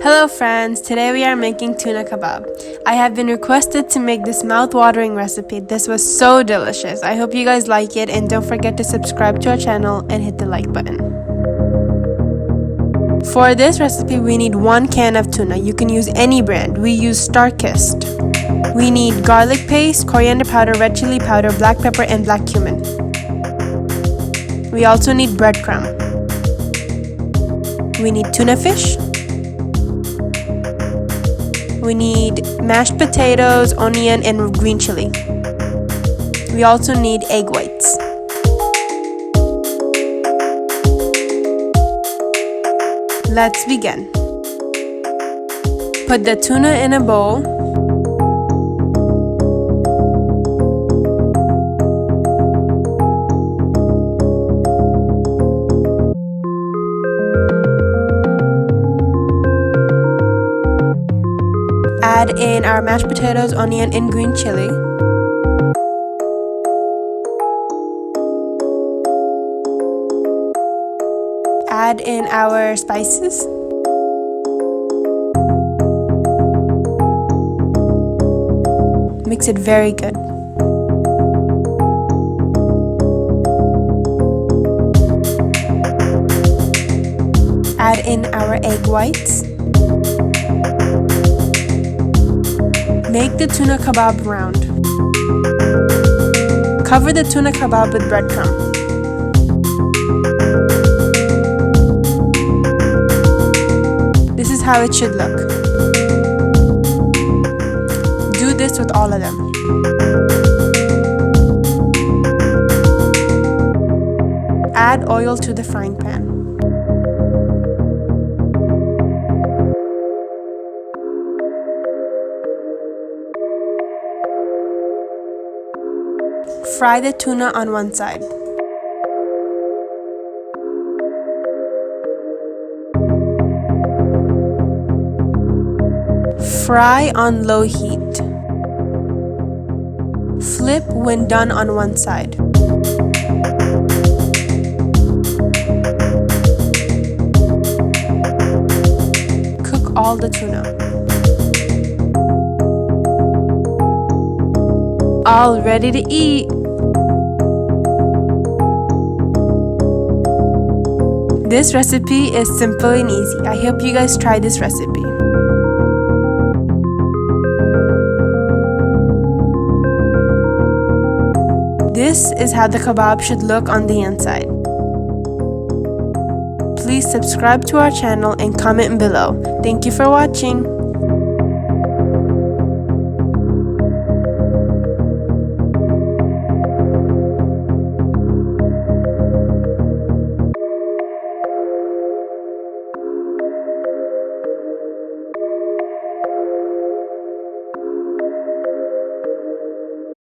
Hello friends, today we are making tuna kebab. I have been requested to make this mouth-watering recipe. This was so delicious. I hope you guys like it and don't forget to subscribe to our channel and hit the like button. For this recipe, we need 1 can of tuna. You can use any brand. We use Star-Kissed. We need garlic paste, coriander powder, red chili powder, black pepper, and black cumin. We also need breadcrumb. We need tuna fish. We need mashed potatoes, onion, and green chili. We also need egg whites. Let's begin. Put the tuna in a bowl. Add in our mashed potatoes, onion, and green chili. Add in our spices. Mix it very good. Add in our egg whites. Make the tuna kebab round. Cover the tuna kebab with breadcrumb. This is how it should look. Do this with all of them. Add oil to the frying pan. Fry the tuna on one side. Fry on low heat. Flip when done on one side. Cook all the tuna. All ready to eat. This recipe is simple and easy. I hope you guys try this recipe. This is how the kebab should look on the inside. Please subscribe to our channel and comment below. Thank you for watching.